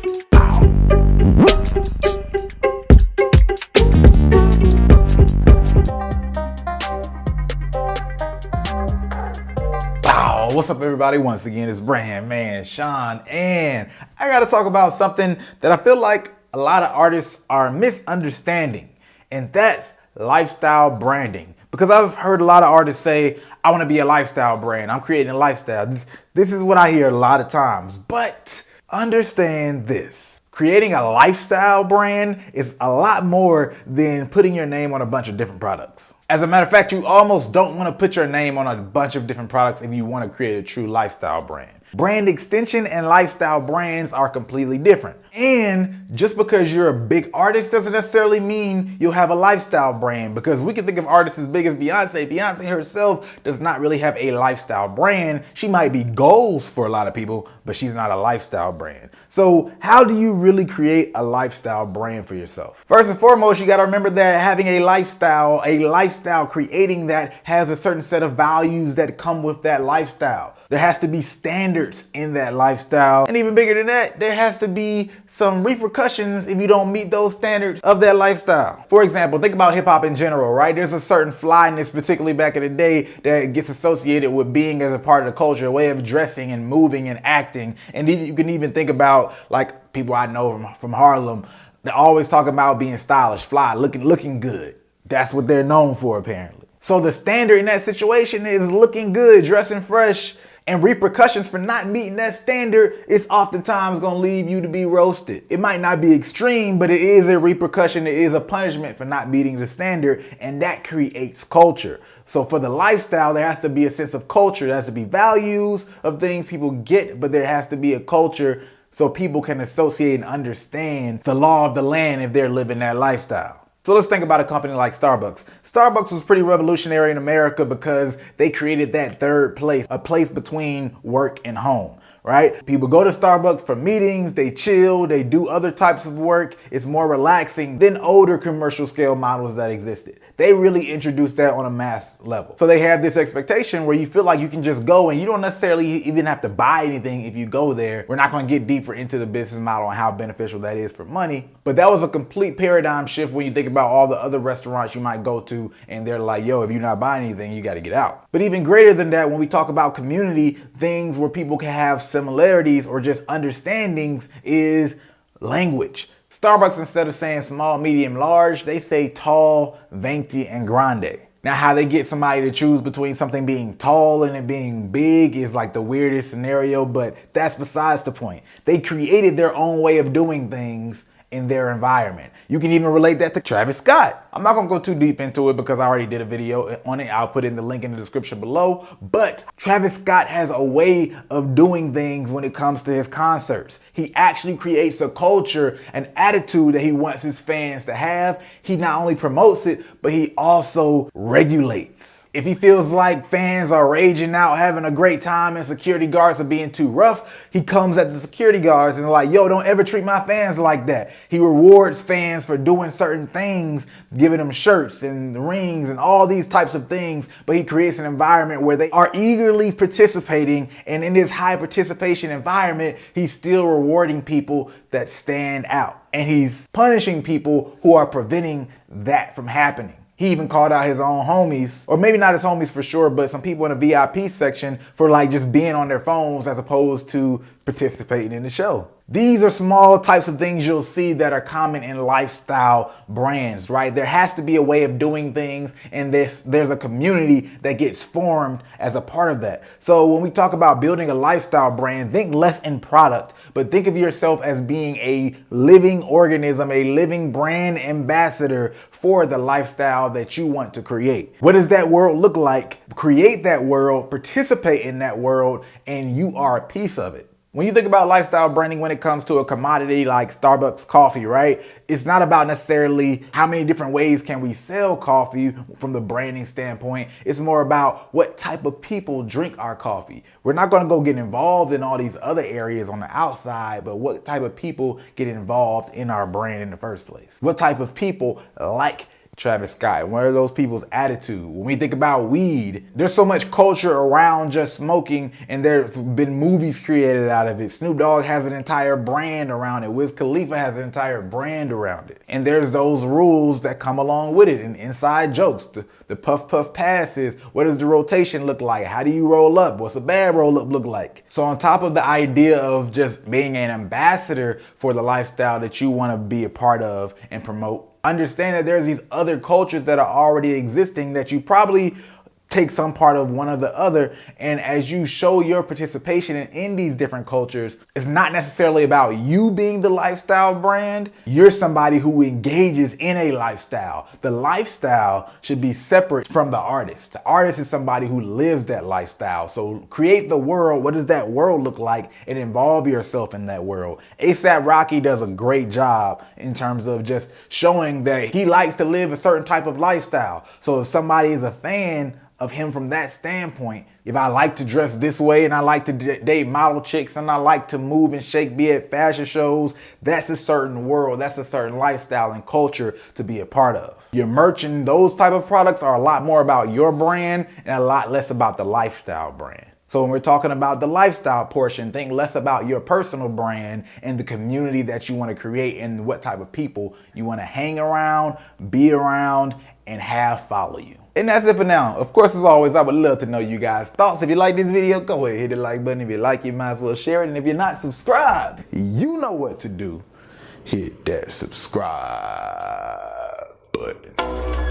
What's up, everybody? Once again, it's Brand Man Sean, and I gotta talk about something that I feel like a lot of artists are misunderstanding, and that's lifestyle branding. Because I've heard a lot of artists say, I want to be a lifestyle brand. I'm creating a lifestyle. This is what I hear a lot of times. But understand this. Creating a lifestyle brand is a lot more than putting your name on a bunch of different products. As a matter of fact, you almost don't want to put your name on a bunch of different products if you want to create a true lifestyle brand. Brand extension and lifestyle brands are completely different. And just because you're a big artist doesn't necessarily mean you'll have a lifestyle brand, because we can think of artists as big as Beyonce. Beyonce herself does not really have a lifestyle brand. She might be goals for a lot of people, but she's not a lifestyle brand. So how do you really create a lifestyle brand for yourself? First and foremost, you got to remember that having a lifestyle, creating that has a certain set of values that come with that lifestyle. There has to be standards in that lifestyle. And even bigger than that, there has to be some repercussions if you don't meet those standards of that lifestyle. For example, think about hip hop in general, right? There's a certain flyness, particularly back in the day, that gets associated with being as a part of the culture, a way of dressing and moving and acting. And you can even think about like people I know from Harlem that always talk about being stylish, fly, looking good. That's what they're known for, apparently. So the standard in that situation is looking good, dressing fresh. And repercussions for not meeting that standard is oftentimes going to leave you to be roasted. It might not be extreme, but it is a repercussion. It is a punishment for not meeting the standard, and that creates culture. So for the lifestyle, there has to be a sense of culture. There has to be values of things people get, but there has to be a culture so people can associate and understand the law of the land if they're living that lifestyle. So let's think about a company like Starbucks. Starbucks was pretty revolutionary in America because they created that third place, a place between work and home, right? People go to Starbucks for meetings, they chill, they do other types of work. It's more relaxing than older commercial scale models that existed. They really introduced that on a mass level. So they have this expectation where you feel like you can just go and you don't necessarily even have to buy anything if you go there. We're not going to get deeper into the business model and how beneficial that is for money. But that was a complete paradigm shift when you think about all the other restaurants you might go to and they're like, yo, if you're not buying anything, you got to get out. But even greater than that, when we talk about community, things where people can have similarities or just understandings is language. Starbucks, instead of saying small, medium, large, they say tall, venti, and grande. Now, how they get somebody to choose between something being tall and it being big is like the weirdest scenario, but that's besides the point. They created their own way of doing things in their environment. You can even relate that to Travis Scott. I'm not gonna go too deep into it because I already did a video on it. I'll put in the link in the description below. But Travis Scott has a way of doing things when it comes to his concerts. He actually creates a culture, an attitude that he wants his fans to have. He not only promotes it, but he also regulates. If he feels like fans are raging out, having a great time, and security guards are being too rough, he comes at the security guards and like, yo, don't ever treat my fans like that. He rewards fans for doing certain things, giving them shirts and rings and all these types of things, but he creates an environment where they are eagerly participating, and in this high participation environment, he's still rewarding people that stand out, and he's punishing people who are preventing that from happening. He even called out his own homies, or maybe not his homies for sure, but some people in the VIP section for like just being on their phones as opposed to participating in the show. These are small types of things you'll see that are common in lifestyle brands, right? There has to be a way of doing things, and there's a community that gets formed as a part of that. So when we talk about building a lifestyle brand, think less in product, but think of yourself as being a living organism, a living brand ambassador for the lifestyle that you want to create. What does that world look like? Create that world, participate in that world, and you are a piece of it. When you think about lifestyle branding when it comes to a commodity like Starbucks coffee, right? It's not about necessarily how many different ways can we sell coffee from the branding standpoint. It's more about what type of people drink our coffee. We're not going to go get involved in all these other areas on the outside, but what type of people get involved in our brand in the first place? What type of people like Travis Scott? What are those people's attitude? When we think about weed, there's so much culture around just smoking, and there's been movies created out of it. Snoop Dogg has an entire brand around it. Wiz Khalifa has an entire brand around it. And there's those rules that come along with it, and inside jokes. The puff puff passes. What does the rotation look like? How do you roll up? What's a bad roll up look like? So on top of the idea of just being an ambassador for the lifestyle that you want to be a part of and promote, understand that there's these other cultures that are already existing that you probably take some part of one or the other. And as you show your participation in these different cultures, it's not necessarily about you being the lifestyle brand. You're somebody who engages in a lifestyle. The lifestyle should be separate from the artist. The artist is somebody who lives that lifestyle. So create the world. What does that world look like? And involve yourself in that world. A$AP Rocky does a great job in terms of just showing that he likes to live a certain type of lifestyle. So if somebody is a fan of him from that standpoint, if I like to dress this way and I like to date model chicks and I like to move and shake, be at fashion shows, that's a certain world, that's a certain lifestyle and culture to be a part of. Your merch and those type of products are a lot more about your brand and a lot less about the lifestyle brand. So when we're talking about the lifestyle portion, think less about your personal brand and the community that you want to create and what type of people you want to hang around, be around, and have follow you. And that's it for now. Of course, as always, I would love to know you guys' thoughts. If you like this video, go ahead, hit the like button. If you like it, you might as well share it. And if you're not subscribed, you know what to do. Hit that subscribe button.